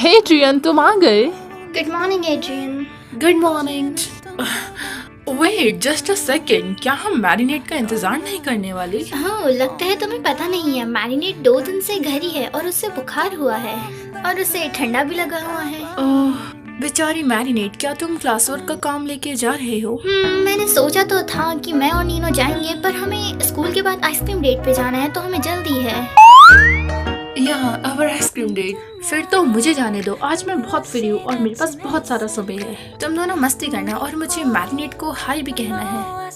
हे Trion, तुम आ गए। Good morning Adrien. Good morning. Wait just a second, क्या हम मैरिनेट का इंतजार नहीं करने वाले? हाँ, लगता है तुम्हें पता नहीं है, मैरिनेट 2 दिन से घर ही है और उससे बुखार हुआ है और उसे ठंडा भी लगा हुआ है। ओह बेचारी मैरिनेट, क्या तुम क्लास वर्क का काम लेके जा रहे हो? मैंने सोचा तो था कि मैं और नीनो जाएंगे, पर हमें स्कूल के बाद आइसक्रीम डेट पे जाना है तो हमें जल्दी है। यहाँ अवर आइसक्रीम डेट। फिर तो मुझे जाने दो, आज मैं बहुत फ्री हूँ और मेरे पास बहुत सारा समय है। तुम दोनों मस्ती करना और मुझे मैरिनेट को हाई भी कहना है।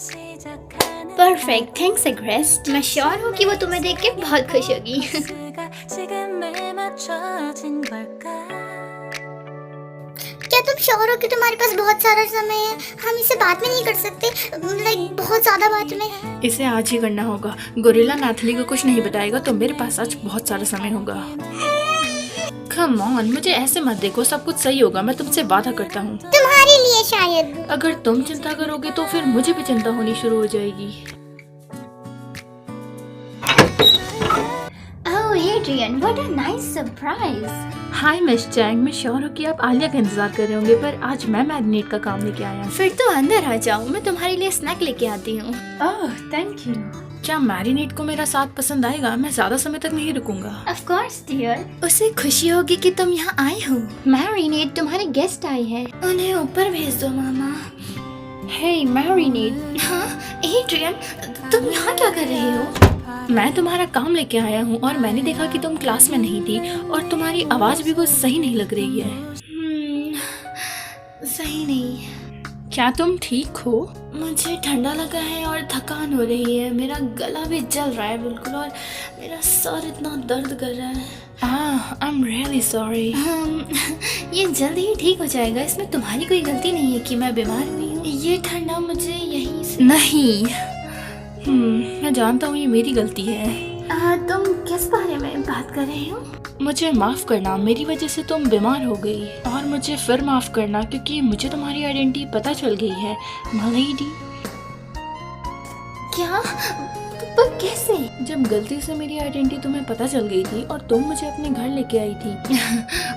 परफेक्ट, थैंक्स एग्रेस्ट। मैं श्योर हूँ कि वो तुम्हें देख के बहुत खुश होगी। क्या तुम श्योर हो कि तुम्हारे पास बहुत सारा समय है? हम इसे बाद में नहीं कर सकते, लाइक बहुत ज्यादा बाद में। इसे आज ही करना होगा। गोरिल्ला नाथली को कुछ नहीं बताएगा तो मेरे पास आज बहुत सारा समय होगा। कम ऑन, मुझे ऐसे मत देखो, सब कुछ सही होगा, मैं तुमसे वादा करता हूँ। तुम्हारे लिए शायद। अगर तुम चिंता करोगे तो फिर मुझे भी चिंता होनी शुरू हो जाएगी। Oh Adrian, what a nice surprise. Hi Miss Chang, मैं श्योर हूँ कि आप आलिया का इंतजार कर रहे होंगे, पर आज मैं मैरिनेट का काम लेके आया हूँ। फिर तो अंदर आ जाओ, मैं तुम्हारे लिए स्नैक लेके आती हूँ। Oh thank you. क्या मैरिनेट को मेरा साथ पसंद आएगा? मैं ज्यादा समय तक नहीं रुकूंगा। ऑफ कोर्स डियर, उसे खुशी होगी कि तुम यहाँ आए हो। मैरिनेट तुम्हारे गेस्ट आए हैं, उन्हें ऊपर भेज दो मामा। हे मैरिनेट। हाँ एड्रियन, तुम यहाँ क्या कर रहे हो? मैं तुम्हारा काम लेके आया हूँ और मैंने देखा कि तुम क्लास में नहीं थी और तुम्हारी आवाज भी कुछ सही नहीं लग रही है। सही नहीं। क्या तुम ठीक हो? मुझे ठंडा लगा है और थकान हो रही है, मेरा गला भी जल रहा है बिल्कुल और मेरा सर इतना दर्द कर रहा है। I am really sorry. ये जल्द ही ठीक हो जाएगा, इसमें तुम्हारी कोई गलती नहीं है कि मैं बीमार हुई हूँ। ये ठंडा मुझे यहीं से नहीं। मैं जानता हूँ ये मेरी गलती है। तुम किस बारे में बात कर रहे हो? मुझे माफ करना, मेरी वजह से तुम बीमार हो गई, और मुझे फिर माफ करना क्योंकि मुझे तुम्हारी आइडेंटिटी पता चल गई है मिलेडी। क्या? पर कैसे? जब गलती से मेरी आइडेंटिटी तुम्हें पता चल गई थी और तुम मुझे अपने घर लेके आई थी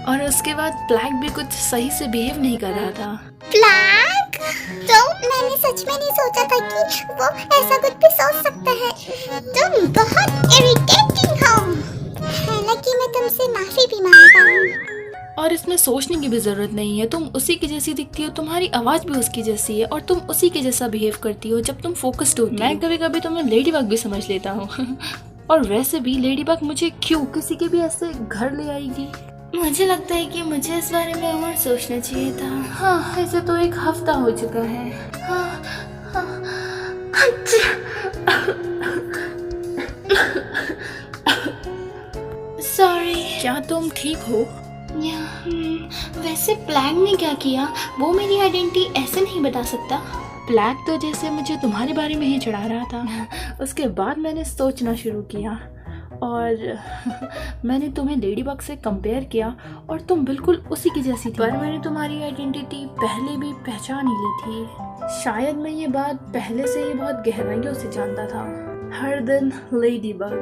और उसके बाद ब्लैक भी कुछ सही से बिहेव नहीं कर रहा था। ब्लैक? तो मैंने सच में नहीं सोचा था कि वो ऐसा कुछ भी सोच सकता है। तुम बहुत इरिटेटिंग हो। हालांकि मैं तुमसे माफी भी मांगता हूँ। और इसमें सोचने की भी जरूरत नहीं है, तुम उसी की जैसी दिखती हो, तुम्हारी आवाज भी उसकी जैसी है और तुम उसी के जैसा बिहेव करती हो जब तुम फोकस्ड होती हो। मैं कभी कभी तुम्हें लेडी बग भी समझ लेता हूँ और वैसे भी लेडी बग मुझे क्यों किसी के भी ऐसे घर ले आएगी? मुझे लगता है कि मुझे इस बारे में और सोचना चाहिए था। हाँ, ऐसे तो 1 हफ्ता हो चुका है। सॉरी। क्या तुम ठीक हो? वैसे ब्लैक ने क्या किया? वो मेरी आइडेंटिटी ऐसे नहीं बता सकता। ब्लैक तो जैसे मुझे तुम्हारे बारे में ही चढ़ा रहा था। उसके बाद मैंने सोचना शुरू किया और मैंने तुम्हें लेडी बग से कंपेयर किया और तुम बिल्कुल उसी की जैसी थी। पर मैंने तुम्हारी आइडेंटिटी पहले भी पहचान ही ली थी। शायद मैं ये बात पहले से ही बहुत गहराइयों से जानता था। हर दिन लेडी बग।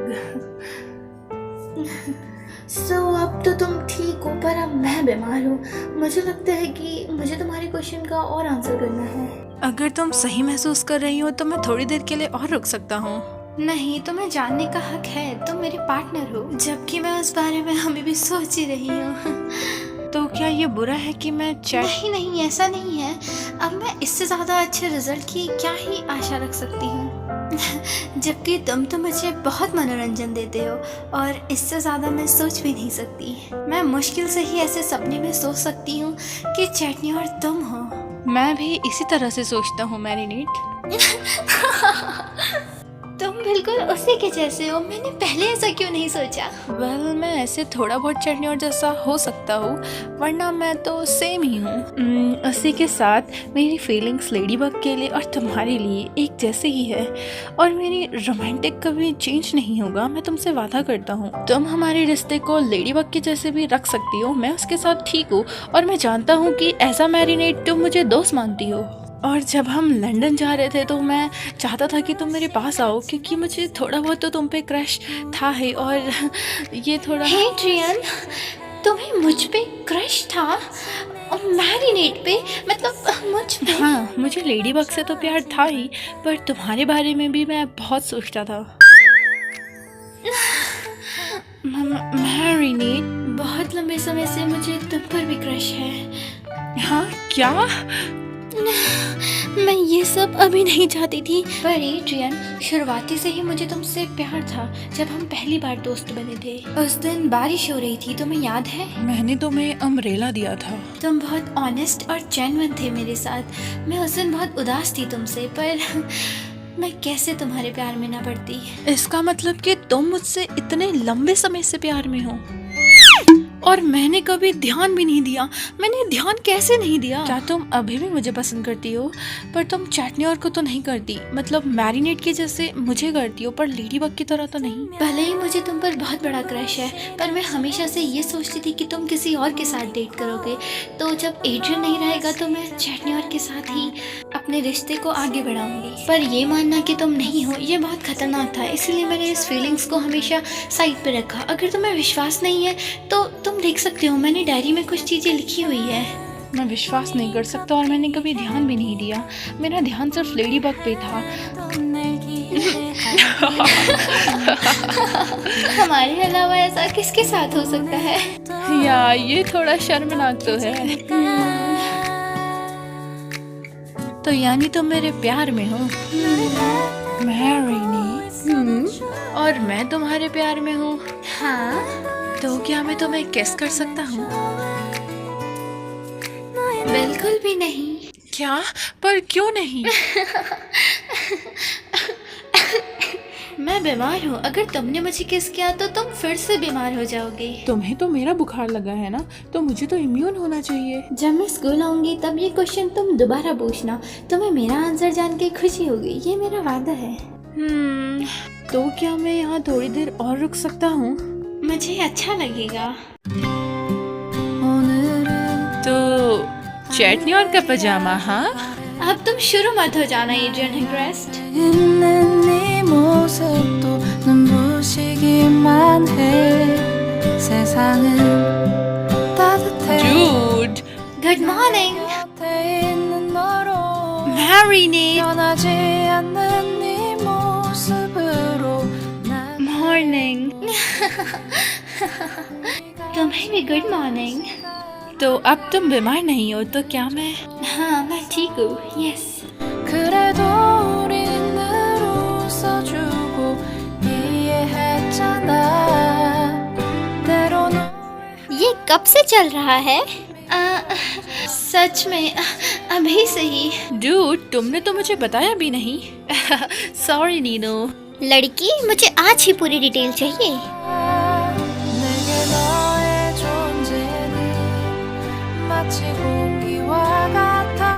अब तो तुम ठीक हो, पर अब मैं बीमार हूँ। मुझे लगता है कि मुझे तुम्हारे क्वेश्चन का और आंसर करना है। अगर तुम सही महसूस कर रही हो तो मैं थोड़ी देर के लिए और रुक सकता हूँ। नहीं, तुम्हें जानने का हक है, तुम मेरे पार्टनर हो, जबकि मैं उस बारे में अभी भी सोच ही रही हूँ। तो क्या ये बुरा है कि मैं नहीं, ऐसा नहीं है। अब मैं इससे ज्यादा अच्छे रिजल्ट की क्या ही आशा रख सकती हूँ जबकि तुम तो मुझे बहुत मनोरंजन देते हो और इससे ज्यादा मैं सोच भी नहीं सकती। मैं मुश्किल से ही ऐसे सपने में सोच सकती हूँ कि चटनी और तुम हो। मैं भी इसी तरह से सोचता हूँ मैरिनेट। तुम बिल्कुल उसी के जैसे हो, मैंने पहले ऐसा क्यों नहीं सोचा? वेल, मैं ऐसे थोड़ा बहुत चटनी और जैसा हो सकता हूँ, वरना मैं तो सेम ही हूँ। उसी के साथ मेरी फीलिंग्स लेडी बग के लिए और तुम्हारे लिए एक जैसे ही है और मेरी रोमांटिक कभी चेंज नहीं होगा, मैं तुमसे वादा करता हूँ। तुम हमारे रिश्ते को लेडी बग के जैसे भी रख सकती हो, मैं उसके साथ ठीक हूँ और मैं जानता हूँ कि ऐसा मैरिनेट तुम मुझे दोस्त मानती हो। और जब हम लंदन जा रहे थे तो मैं चाहता था कि तुम मेरे पास आओ क्योंकि मुझे थोड़ा बहुत तो तुम पे क्रश था ही और ये थोड़ा। हे ट्रियन, तुम्हें मुझ पे क्रश था और मैरिनेट पे, मतलब मुझ पे? हाँ, मुझे लेडी बग से तो प्यार था ही, पर तुम्हारे बारे में भी मैं बहुत सोचता था। मैरिनेट? बहुत लंबे समय से मुझे तुम पर भी क्रश है। हाँ क्या? मैं ये सब अभी नहीं चाहती थी, पर एड्रियन, शुरुआती से ही मुझे तुमसे प्यार था। जब हम पहली बार दोस्त बने थे, उस दिन बारिश हो रही थी, तुम्हें याद है? मैंने तुम्हें अम्ब्रेला दिया था। तुम बहुत ऑनेस्ट और जेन्युइन थे मेरे साथ। मैं उस दिन बहुत उदास थी तुमसे, पर मैं कैसे तुम्हारे प्यार में ना पड़ती। इसका मतलब कि तुम मुझसे इतने लंबे समय से प्यार में हो और मैंने कभी ध्यान भी नहीं दिया। मैंने ध्यान कैसे नहीं दिया? क्या तुम अभी भी मुझे पसंद करती हो? पर तुम चटनी और को तो नहीं करती, मतलब मैरिनेट के जैसे मुझे करती हो, पर लेडी बग की तरह तो नहीं। भले ही मुझे तुम पर बहुत बड़ा क्रश है, पर मैं हमेशा से ये सोचती थी कि तुम किसी और के साथ डेट करोगे। तो जब एड्रियन नहीं रहेगा तो मैं चटनी और के साथ ही अपने रिश्ते को आगे बढ़ाऊंगी। पर ये मानना कि तुम नहीं हो, ये बहुत खतरनाक था, इसलिए मैंने इस फीलिंग्स को हमेशा साइड पे रखा। अगर तुम्हें विश्वास नहीं है तो तुम देख सकते हो, मैंने डायरी में कुछ चीजें लिखी हुई है। मैं विश्वास नहीं कर सकता और मैंने कभी ध्यान भी नहीं दिया। मेरा ध्यान सिर्फ लेडी बग पे था। हमारे अलावा ऐसा किसके साथ हो सकता है? या ये थोड़ा शर्मनाक तो है। तो यानी तुम मेरे प्यार में हो? मैरिनेट? और मैं तुम्हारे प्यार में हूँ? हाँ। तो क्या मैं तुम्हें किस कर सकता हूँ? बिल्कुल भी नहीं। क्या? पर क्यों नहीं? मैं बीमार हूँ, अगर तुमने मुझे किस किया तो तुम फिर से बीमार हो जाओगे। तुम्हें तो मेरा बुखार लगा है ना, तो मुझे तो इम्यून होना चाहिए। जब मैं स्कूल आऊंगी तब ये क्वेश्चन तुम दोबारा पूछना, तुम्हें मेरा आंसर जान के खुशी होगी, ये मेरा वादा है। तो क्या मैं यहाँ थोड़ी देर और रुक सकता हूँ? मुझे अच्छा लगेगा। तो चटनी और का पजामा? हाँ, अब तुम शुरू मत हो जाना Adrien Hillcrest. Dude, good morning morning. तुम्हें भी गुड मॉर्निंग। तो अब तुम बीमार नहीं हो, तो क्या मैं? हाँ, मैं ठीक हूँ। यस। ये कब से चल रहा है? सच में अभी से ही। Dude, तुमने तो मुझे बताया भी नहीं। Sorry Nino. लड़की, मुझे आज ही पूरी डिटेल चाहिए। 마치